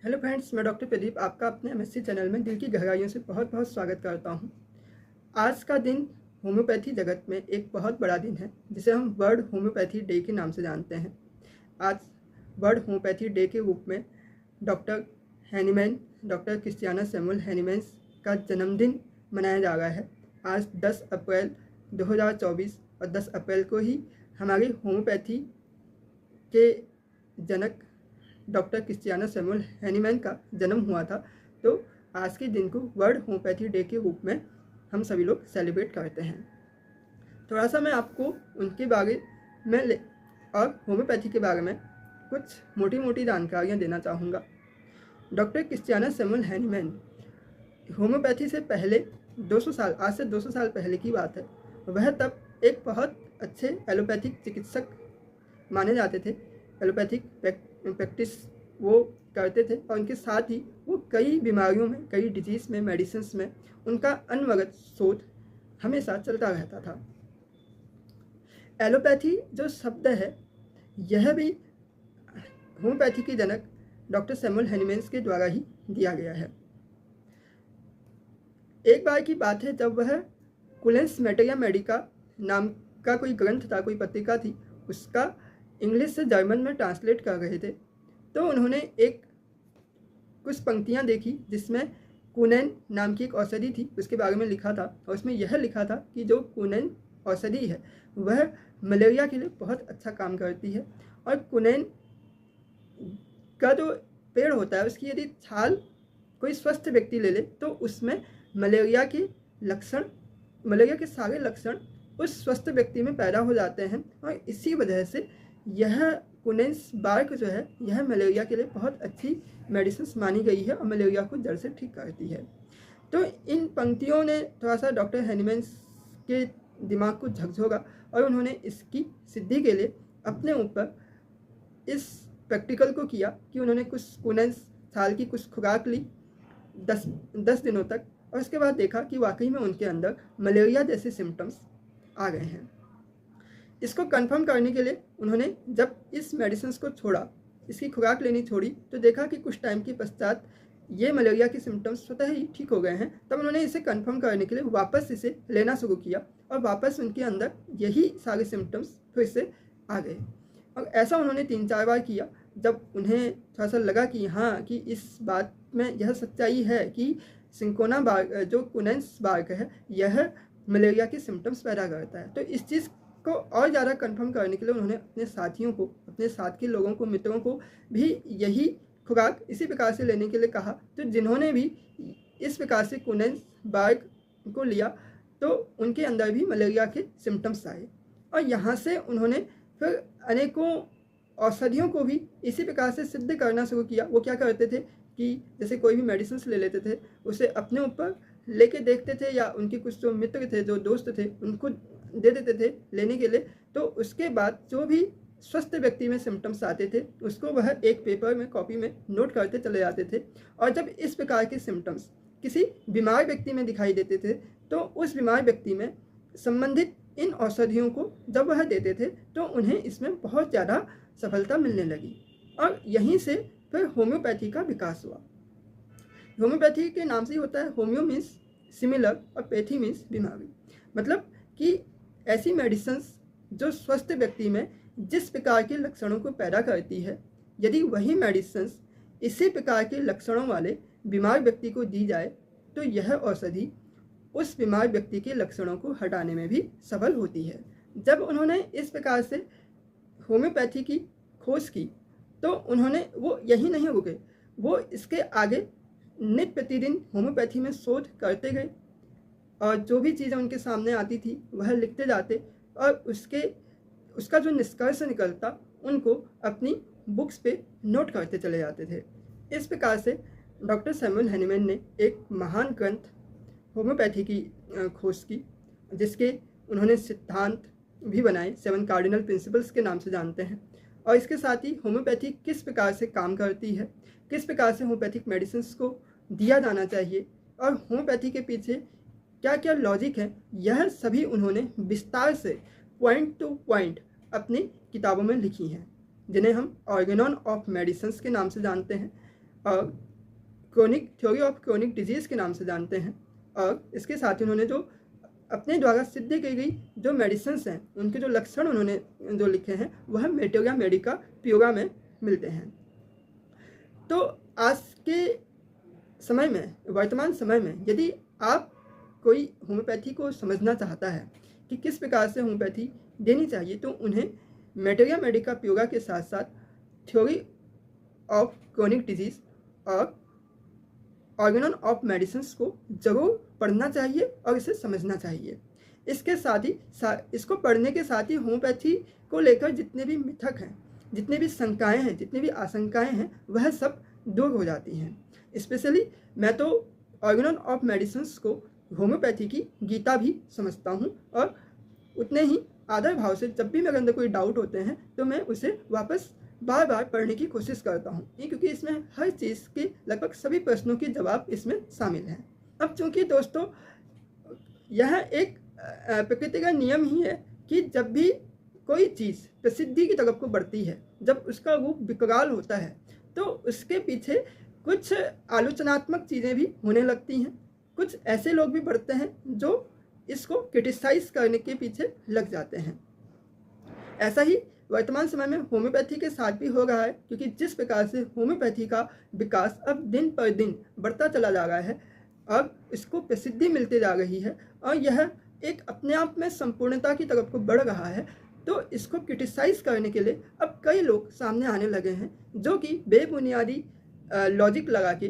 Hello friends, मैं doctor Pradeep आपका अपने एमएससी चैनल में दिल की गहराइयों से बहुत बहुत स्वागत करता हूं। आज का दिन होम्योपैथी जगत में एक बहुत बड़ा दिन है जिसे हम वर्ल्ड होम्योपैथी डे के नाम से जानते हैं। आज वर्ल्ड होम्योपैथी डे के रूप में doctor Hahnemann, doctor Christiana Samuel Hahnemann का जन्मदिन मनाया जा रहा है। आज 10 अप्रैल 2024 और 10 अप्रैल को ही हमारी होम्योपैथी के जनक डॉक्टर क्रिस्टियाना सैमुअल हैनीमैन का जन्म हुआ था। तो आज के दिन को वर्ल्ड होम्योपैथी डे के रूप में हम सभी लोग सेलिब्रेट करते हैं। थोड़ा सा मैं आपको उनके बारे में और होम्योपैथी के बारे में कुछ मोटी मोटी जानकारियाँ देना चाहूँगा। Doctor Christiana Samuel Hahnemann homeopathy से पहले 200 साल, आज से 200 साल पहले की बात है, वह तब एक बहुत अच्छे एलोपैथिक चिकित्सक माने जाते थे। एलोपैथिक प्रैक्टिस वो करते थे और उनके साथ ही वो कई बीमारियों में, कई डिजीज़ में, मेडिसिन्स में उनका अनवरत शोध हमेशा चलता रहता था। एलोपैथी जो शब्द है यह भी होम्योपैथी के जनक डॉक्टर सैमुअल हैनीमैन के द्वारा ही दिया गया है। एक बार की बात है जब वह कुलेंस मैटेरिया मेडिका नाम का कोई ग्रंथ था, कोई पत्रिका थी, उसका इंग्लिश से जर्मन में ट्रांसलेट कर रहे थे, तो उन्होंने एक कुछ पंक्तियाँ देखी जिसमें कुनैन नाम की एक औषधि थी, उसके बारे में लिखा था। और उसमें यह लिखा था कि जो कुनैन औषधि है वह मलेरिया के लिए बहुत अच्छा काम करती है। और कुनैन का जो पेड़ होता है उसकी यदि छाल कोई स्वस्थ व्यक्ति ले ले तो उसमें मलेरिया के लक्षण, मलेरिया के सारे लक्षण उस स्वस्थ व्यक्ति में पैदा हो जाते हैं। और इसी वजह से यह कुनेंस बार्क जो है यह मलेरिया के लिए बहुत अच्छी मेडिसिन मानी गई है और मलेरिया को जड़ से ठीक करती है। तो इन पंक्तियों ने थोड़ा सा डॉक्टर हैनीमैन के दिमाग को झकझोरा और उन्होंने इसकी सिद्धि के लिए अपने ऊपर इस प्रैक्टिकल को किया कि उन्होंने कुछ कुनेंस छाल की कुछ खुराक ली 10 दिनों तक, और उसके बाद देखा कि वाकई में उनके अंदर मलेरिया जैसे सिम्टम्स आ गए हैं। इसको कंफर्म करने के लिए उन्होंने जब इस मेडिसिन को छोड़ा, इसकी खुराक लेनी छोड़ी, तो देखा कि कुछ टाइम के पश्चात ये मलेरिया के सिम्टम्स स्वतः ही ठीक हो गए हैं। तब उन्होंने इसे कंफर्म करने के लिए वापस इसे लेना शुरू किया और वापस उनके अंदर यही सारे सिम्टम्स फिर से आ गए। और ऐसा उन्होंने 3-4 बार किया। जब उन्हें थोड़ा सा लगा कि हाँ कि इस बात में यह सच्चाई है कि सिंकोना बार्क, जो कुनेंस बार्क है, यह मलेरिया के सिम्टम्स पैदा करता है, तो इस चीज़ को और ज़्यादा कंफर्म करने के लिए उन्होंने अपने साथियों को, अपने साथ के लोगों को, मित्रों को भी यही खुराक इसी प्रकार से लेने के लिए कहा। तो जिन्होंने भी इस प्रकार से कुनेंस बार्क को लिया तो उनके अंदर भी मलेरिया के सिम्टम्स आए। और यहाँ से उन्होंने फिर अनेकों औषधियों को भी इसी प्रकार से सिद्ध करना शुरू किया। वो क्या करते थे कि जैसे कोई भी मेडिसिन ले लेते थे, उसे अपने ऊपर लेके देखते थे या उनके कुछ जो मित्र थे, जो दोस्त थे, उनको दे देते थे लेने के लिए। तो उसके बाद जो भी स्वस्थ व्यक्ति में सिम्टम्स आते थे उसको वह एक पेपर में, कॉपी में नोट करते चले जाते थे। और जब इस प्रकार के सिम्टम्स किसी बीमार व्यक्ति में दिखाई देते थे तो उस बीमार व्यक्ति में संबंधित इन औषधियों को जब वह देते थे तो उन्हें इसमें बहुत ज़्यादा सफलता मिलने लगी। और यहीं से फिर होम्योपैथी का विकास हुआ। होम्योपैथी के नाम से ही होता है, होम्यो मीन्स सिमिलर और पैथी मीन्स बीमारी, मतलब कि ऐसी मेडिसिन्स जो स्वस्थ व्यक्ति में जिस प्रकार के लक्षणों को पैदा करती है, यदि वही मेडिसिन्स इसी प्रकार के लक्षणों वाले बीमार व्यक्ति को दी जाए तो यह औषधि उस बीमार व्यक्ति के लक्षणों को हटाने में भी सफल होती है। जब उन्होंने इस प्रकार से होम्योपैथी की खोज की तो उन्होंने वो यही नहीं रुके, वो इसके आगे नित्य प्रतिदिन होम्योपैथी में शोध करते गए और जो भी चीज़ें उनके सामने आती थी वह लिखते जाते और उसका जो निष्कर्ष निकलता उनको अपनी बुक्स पे नोट करते चले जाते थे। इस प्रकार से डॉक्टर सैमुअल हैनीमैन ने एक महान ग्रंथ होम्योपैथी की खोज की, जिसके उन्होंने सिद्धांत भी बनाए, 7 कार्डिनल प्रिंसिपल्स के नाम से जानते हैं। और इसके साथ ही होम्योपैथी किस प्रकार से काम करती है, किस प्रकार से होम्योपैथिक मेडिसिन को दिया जाना चाहिए और होम्योपैथी के पीछे क्या क्या लॉजिक है, यह सभी उन्होंने विस्तार से पॉइंट टू पॉइंट अपनी किताबों में लिखी हैं, जिन्हें हम ऑर्गेनॉन ऑफ मेडिसिन्स के नाम से जानते हैं। और chronic theory of chronic disease के नाम से जानते हैं। और इसके साथ ही उन्होंने जो अपने द्वारा सिद्ध की गई जो मेडिसिन्स हैं, उनके जो लक्षण उन्होंने जो लिखे हैं वह मेटेरिया मेडिका प्यूरा में मिलते हैं। तो आज के समय में, वर्तमान समय में, यदि आप कोई होम्योपैथी को समझना चाहता है कि किस प्रकार से होम्योपैथी देनी चाहिए, तो उन्हें मेटेरिया मेडिका प्यूरा के साथ साथ थ्योरी ऑफ क्रोनिक डिजीज़ और ऑर्गेनन ऑफ मेडिसिन्स को जरूर पढ़ना चाहिए और इसे समझना चाहिए। इसके साथ ही इसको पढ़ने के साथ ही होम्योपैथी को लेकर जितने भी मिथक हैं, जितने भी शंकाएँ हैं, जितनी भी आशंकाएँ हैं, वह सब दूर हो जाती हैं। स्पेशली मैं तो ऑर्गेनन ऑफ मेडिसिन्स को होम्योपैथी की गीता भी समझता हूँ और उतने ही आदर भाव से जब भी मेरे अंदर कोई डाउट होते हैं तो मैं उसे वापस बार बार पढ़ने की कोशिश करता हूँ, क्योंकि इसमें हर चीज़ के लगभग सभी प्रश्नों के जवाब इसमें शामिल हैं। अब चूँकि दोस्तों यह एक प्रकृति का नियम ही है कि जब भी कोई चीज़ प्रसिद्धि की तरफ को बढ़ती है, जब उसका रूप विकराल होता है, तो उसके पीछे कुछ आलोचनात्मक चीज़ें भी होने लगती हैं। कुछ ऐसे लोग भी बढ़ते हैं जो इसको क्रिटिसाइज करने के पीछे लग जाते हैं। ऐसा ही वर्तमान समय में होम्योपैथी के साथ भी हो रहा है, क्योंकि जिस प्रकार से होम्योपैथी का विकास अब दिन पर दिन बढ़ता चला जा रहा है, अब इसको प्रसिद्धि मिलती जा रही है और यह एक अपने आप में संपूर्णता की तरफ को बढ़ रहा है, तो इसको क्रिटिसाइज करने के लिए अब कई लोग सामने आने लगे हैं जो कि बेबुनियादी लॉजिक लगा के,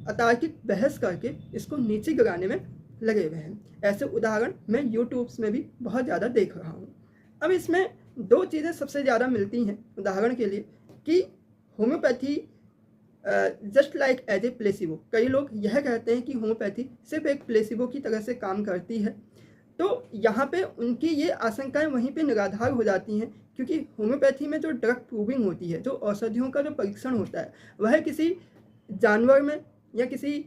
अतार्किक बहस करके इसको नीचे गिराने में लगे हुए हैं। ऐसे उदाहरण मैं यूट्यूब्स में भी बहुत ज़्यादा देख रहा हूँ। अब इसमें दो चीज़ें सबसे ज़्यादा मिलती हैं उदाहरण के लिए, कि homeopathy just like as a placebo. कई लोग यह कहते हैं कि होम्योपैथी सिर्फ एक प्लेसिबो की तरह से काम करती है, तो यहाँ पे उनकी ये आशंकाएं वहीं पे निराधार हो जाती हैं, क्योंकि होम्योपैथी में जो ड्रग प्रूविंग होती है, जो औषधियों का जो परीक्षण होता है, वह किसी जानवर में या किसी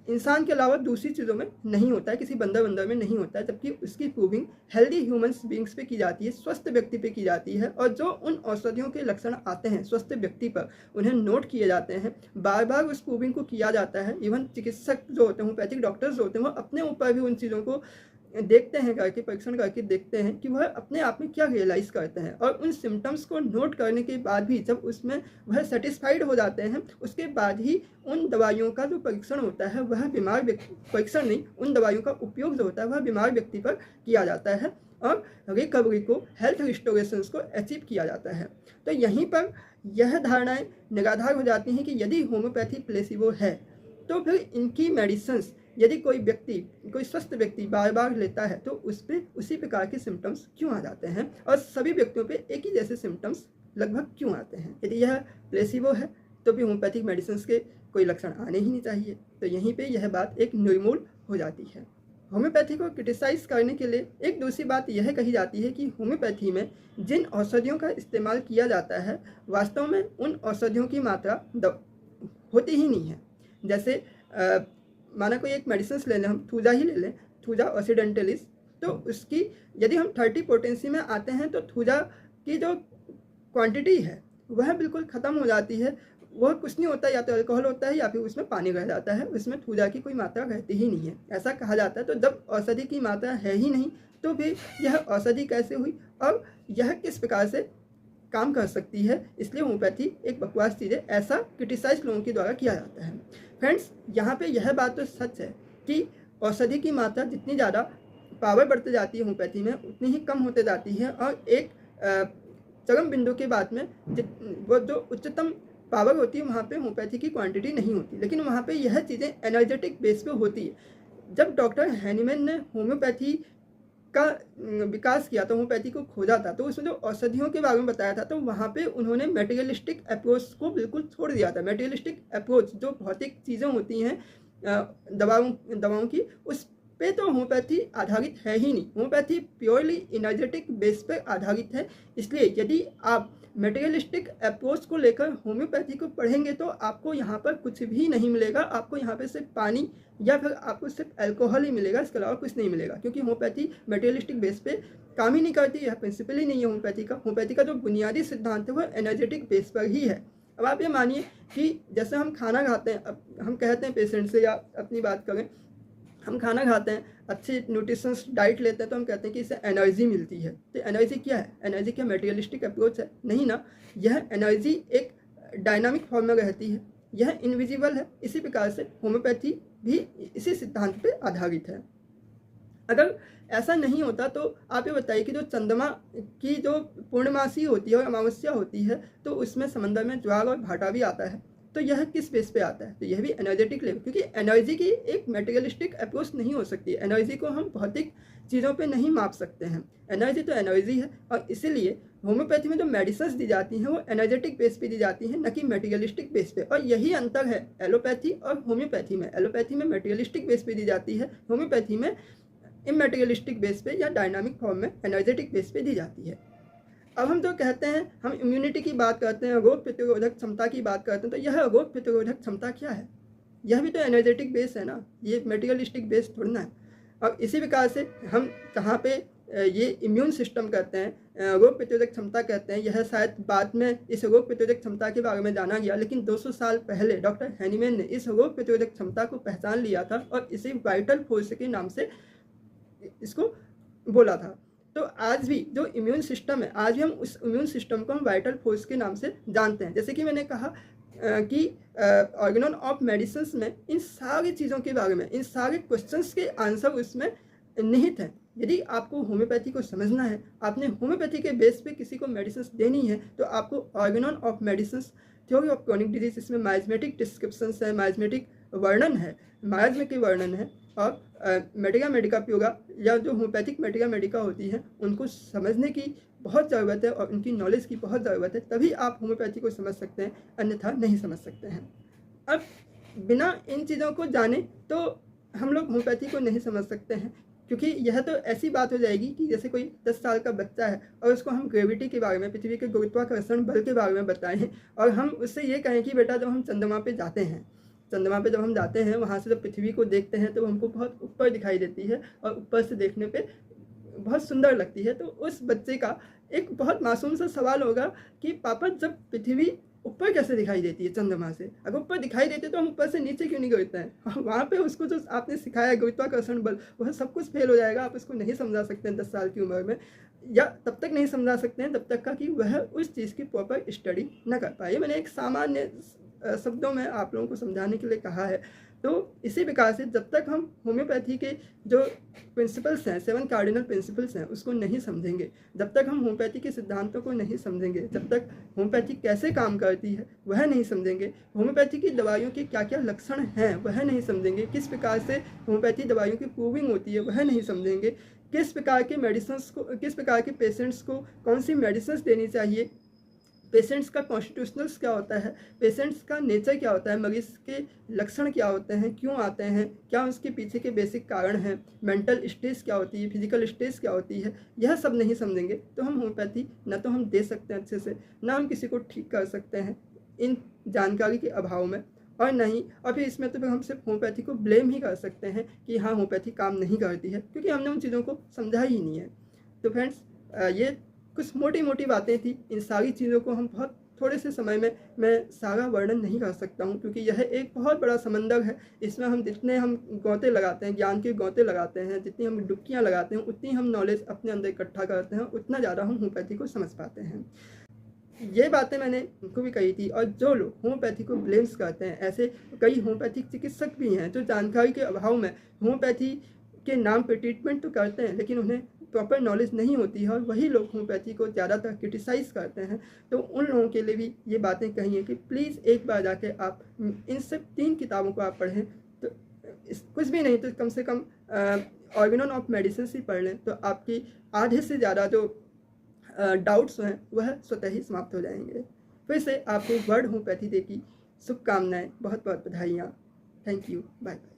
इंसान के अलावा दूसरी चीज़ों में नहीं होता है, किसी बंदर में नहीं होता है, जबकि उसकी प्रूविंग हेल्दी ह्यूमंस बींग्स पे की जाती है, स्वस्थ व्यक्ति पे की जाती है। और जो उन औषधियों के लक्षण आते हैं स्वस्थ व्यक्ति पर, उन्हें नोट किए जाते हैं, बार बार उस प्रूविंग को किया जाता है। इवन चिकित्सक जो होते हैं, होम्योपैथिक डॉक्टर्स होते हैं, वो अपने ऊपर भी उन चीज़ों को देखते हैं, करके परीक्षण करके देखते हैं कि वह अपने आप में क्या रियलाइज़ करते हैं। और उन सिम्टम्स को नोट करने के बाद भी जब उसमें वह सेटिस्फाइड हो जाते हैं, उसके बाद ही उन दवाइयों का जो परीक्षण होता है वह बीमार व्यक्ति, परीक्षण नहीं, उन दवाइयों का उपयोग जो होता है वह बीमार व्यक्ति पर किया जाता है और रिकवरी को, हेल्थ रिस्टोरेशंस को अचीव किया जाता है। तो यहीं पर यह धारणाएँ निराधार हो जाती हैं कि यदि होम्योपैथी प्लेसिबो है तो फिर इनकी मेडिसिन्स यदि कोई व्यक्ति, कोई स्वस्थ व्यक्ति बार बार लेता है तो उस पर उसी प्रकार के सिम्टम्स क्यों आ जाते हैं और सभी व्यक्तियों पे एक ही जैसे सिम्टम्स लगभग क्यों आते हैं। यदि यह प्लेसिबो है तो भी होम्योपैथिक मेडिसिन्स के कोई लक्षण आने ही नहीं चाहिए। तो यहीं पे यह बात एक निर्मूल हो जाती है। होम्योपैथी को क्रिटिसाइज करने के लिए एक दूसरी बात यह कही जाती है कि होम्योपैथी में जिन औषधियों का इस्तेमाल किया जाता है, वास्तव में उन औषधियों की मात्रा होती ही नहीं है। जैसे माना कोई एक मेडिसिन ले लें, हम थूजा ही ले लें, थूजा ऑक्सीडेंटलिस, तो उसकी यदि हम 30 पोटेंसी में आते हैं तो थूजा की जो क्वांटिटी है वह बिल्कुल ख़त्म हो जाती है। वह कुछ नहीं होता, या तो अल्कोहल होता है या फिर उसमें पानी रह जाता है, उसमें थूजा की कोई मात्रा रहती ही नहीं है, ऐसा कहा जाता है। तो जब औषधि की मात्रा है ही नहीं तो फिर यह औषधि कैसे हुई और यह किस प्रकार से काम कर सकती है। इसलिए होम्योपैथी एक बकवास चीज़ है, ऐसा क्रिटिसाइज लोगों के द्वारा किया जाता है। फ्रेंड्स, यहाँ पे यह बात तो सच है कि औषधि की मात्रा जितनी ज़्यादा पावर बढ़ती जाती है होम्योपैथी में, उतनी ही कम होते जाती है और एक चरम बिंदु के बाद में वो जो उच्चतम पावर होती है वहाँ पे होम्योपैथी की क्वांटिटी नहीं होती, लेकिन वहाँ पे यह चीज़ें एनर्जेटिक बेस पे होती है। जब डॉक्टर हैनीमैन ने होम्योपैथी का विकास किया था, होम्योपैथी को खोजा था, तो उसमें जो औषधियों के बारे में बताया था, तो वहाँ पे उन्होंने मेटेरियलिस्टिक अप्रोच को बिल्कुल छोड़ दिया था। मेटेरियलिस्टिक अप्रोच जो भौतिक चीज़ें होती हैं दवाओं की, उस पे तो होम्योपैथी आधारित है ही नहीं। होम्योपैथी प्योरली एनर्जेटिक बेस पर आधारित है। इसलिए यदि आप मेटेरियलिस्टिक अप्रोच को लेकर होम्योपैथी को पढ़ेंगे तो आपको यहाँ पर कुछ भी नहीं मिलेगा। आपको यहाँ पे सिर्फ पानी या फिर आपको सिर्फ अल्कोहल ही मिलेगा, इसके अलावा कुछ नहीं मिलेगा, क्योंकि होम्योपैथी मेटेरियलिस्टिक बेस पे काम ही नहीं करती। यह प्रिंसिपल ही नहीं है होम्योपैथी का। होम्योपैथी का जो बुनियादी सिद्धांत है वह एनर्जेटिक बेस पर ही है। अब आप ये मानिए कि जैसे हम खाना खाते हैं, अब हम कहते हैं पेशेंट से या अपनी बात करें, हम खाना खाते हैं, अच्छी न्यूट्रिशंस डाइट लेते हैं तो हम कहते हैं कि इससे एनर्जी मिलती है। तो एनर्जी क्या है? एनर्जी क्या मटेरियलिस्टिक अप्रोच है? नहीं ना, यह एनर्जी एक डायनामिक फॉर्म में रहती है, यह इनविजिबल है। इसी प्रकार से होम्योपैथी भी इसी सिद्धांत पे आधारित है। अगर ऐसा नहीं होता तो आप ये बताइए कि जो चंद्रमा की जो पूर्णमासी होती है और अमावस्या होती है तो उसमें समंदर में ज्वार और भाटा भी आता है, तो यह किस बेस पे आता है? तो यह भी एनर्जेटिक लेवल, क्योंकि एनर्जी की एक मटेरियलिस्टिक अप्रोच नहीं हो सकती। एनर्जी को हम भौतिक चीज़ों पे नहीं माप सकते हैं। एनर्जी तो एनर्जी है, और इसीलिए होम्योपैथी में जो मेडिसिन दी जाती हैं वो एनर्जेटिक बेस पे दी जाती हैं, न कि मटेरियलिस्टिक बेस पे। और यही अंतर है एलोपैथी और होम्योपैथी में। एलोपैथी में मटेरियलिस्टिक बेस पे दी जाती है, होम्योपैथी में इमटेरियलिस्टिक बेस पे या डायनामिक फॉर्म में एनर्जेटिक बेस पे दी जाती है। अब हम तो कहते हैं, हम इम्यूनिटी की बात करते हैं, रोग प्रतिरोधक क्षमता की बात करते हैं, तो यह रोग प्रतिरोधक क्षमता क्या है? यह भी तो एनर्जेटिक बेस है ना, ये मटेरियलिस्टिक बेस थोड़ी ना है। अब इसी प्रकार से हम जहाँ पे ये इम्यून सिस्टम कहते हैं, रोग प्रतिरोधक क्षमता कहते हैं, यह शायद बाद में इस रोग प्रतिरोधक क्षमता के बारे में जाना गया, लेकिन 200 साल पहले डॉक्टर हैनीमैन ने इस रोग प्रतिरोधक क्षमता को पहचान लिया था और इसे वाइटल फोर्स के नाम से इसको बोला था। तो आज भी जो इम्यून सिस्टम है, आज भी हम उस इम्यून सिस्टम को हम वाइटल फोर्स के नाम से जानते हैं। जैसे कि मैंने कहा कि ऑर्गेनॉन ऑफ मेडिसिन में इन सारी चीज़ों के बारे में, इन सारे क्वेश्चंस के आंसर उसमें निहित हैं। यदि आपको होम्योपैथी को समझना है, आपने होम्योपैथी के बेस पे किसी को मेडिसिन देनी है, तो आपको Organon of medicine, theory of chronic disease, इसमें माइजमेटिक डिस्क्रिप्शन है, माइजमेटिक वर्णन है, माइजमे के वर्णन है, और मेडिका मेडिका प्योगा या जो होम्योपैथिक मेडिका मेडिका होती हैं उनको समझने की बहुत ज़रूरत है और उनकी नॉलेज की बहुत ज़रूरत है, तभी आप होम्योपैथी को समझ सकते हैं, अन्यथा नहीं समझ सकते हैं। अब बिना इन चीज़ों को जाने तो हम लोग होम्योपैथी को नहीं समझ सकते हैं, क्योंकि यह तो ऐसी बात हो जाएगी कि जैसे कोई 10 साल का बच्चा है और उसको हम ग्रेविटी के बारे में, पृथ्वी के गुरुत्वाकर्षण बल के बारे में बताएं, और हम उससे ये कहें कि बेटा जब हम चंद्रमा पे जाते हैं, चंद्रमा पे जब हम जाते हैं, वहाँ से जब पृथ्वी को देखते हैं तो हमको बहुत ऊपर दिखाई देती है और ऊपर से देखने पे बहुत सुंदर लगती है। तो उस बच्चे का एक बहुत मासूम सा सवाल होगा कि पापा जब पृथ्वी ऊपर कैसे दिखाई देती है चंद्रमा से? अगर ऊपर दिखाई देती है तो हम ऊपर से नीचे क्यों नहीं गिरते हैं? वहाँ पे उसको जो आपने सिखाया गुरुत्वाकर्षण बल, वह सब कुछ फेल हो जाएगा। आप उसको नहीं समझा सकते हैं 10 साल की उम्र में, या तब तक नहीं समझा सकते हैं तब तक का कि वह उस चीज़ की प्रॉपर स्टडी न कर पाए। मैंने एक सामान्य शब्दों में आप लोगों को समझाने के लिए कहा है। तो इसी प्रकार से जब तक हम होम्योपैथी के जो प्रिंसिपल्स हैं, 7 कार्डिनल प्रिंसिपल्स हैं, उसको नहीं समझेंगे, जब तक हम होम्योपैथी के सिद्धांतों को नहीं समझेंगे, जब तक होम्योपैथी कैसे काम करती है वह नहीं समझेंगे, होम्योपैथी की दवाइयों के क्या क्या लक्षण हैं वह नहीं समझेंगे, किस प्रकार से होम्योपैथी दवाइयों की प्रूविंग होती है वह नहीं समझेंगे, किस प्रकार के मेडिसिन्स को, किस प्रकार के पेशेंट्स को कौन सी मेडिसिन देनी चाहिए, पेशेंट्स का कॉन्स्टिट्यूशनल्स क्या होता है, पेशेंट्स का नेचर क्या होता है, मरीज के लक्षण क्या होते हैं, क्यों आते हैं, क्या उसके पीछे के बेसिक कारण हैं, मेंटल स्टेज क्या होती है, फिजिकल स्टेज क्या होती है, यह सब नहीं समझेंगे तो हम होम्योपैथी न तो हम दे सकते हैं अच्छे से, ना हम किसी को ठीक कर सकते हैं इन जानकारी के अभाव में, और नहीं, और फिर इसमें तो फिर हम सिर्फ होम्योपैथी को ब्लेम ही कर सकते हैं कि हाँ होम्योपैथी काम नहीं करती है, क्योंकि हमने उन चीज़ों को समझा ही नहीं है। तो फ्रेंड्स, ये कुछ मोटी मोटी बातें थी। इन सारी चीज़ों को हम बहुत थोड़े से समय में मैं सारा वर्णन नहीं कर सकता हूँ, क्योंकि यह एक बहुत बड़ा समंदर है। इसमें हम जितने हम गौते लगाते हैं, ज्ञान के गौते लगाते हैं, जितनी हम डुबकियाँ लगाते हैं, उतनी हम नॉलेज अपने अंदर इकट्ठा करते हैं, उतना ज़्यादा हम होम्योपैथी को समझ पाते हैं। ये बातें मैंने उनको भी कही थी। और जो लोग होम्योपैथी को ब्लेम्स करते हैं, ऐसे कई होम्योपैथिक चिकित्सक भी हैं जो जानकारी के अभाव में होम्योपैथी के नाम पर ट्रीटमेंट तो करते हैं, लेकिन उन्हें प्रॉपर नॉलेज नहीं होती है, और वही लोग होम्योपैथी को ज़्यादातर क्रिटिसाइज़ करते हैं। तो उन लोगों के लिए भी ये बातें कही हैं कि प्लीज़ एक बार जाके आप इन सब 3 किताबों को आप पढ़ें, तो कुछ भी नहीं तो कम से कम ऑर्गेनॉन ऑफ मेडिसिन ही पढ़ लें, तो आपकी आधे से ज़्यादा जो डाउट्स हैं वह स्वतः ही समाप्त हो जाएंगे। फिर से आपको वर्ल्ड होम्योपैथी डे की शुभकामनाएँ, बहुत बहुत बधाइयाँ। Thank you, bye.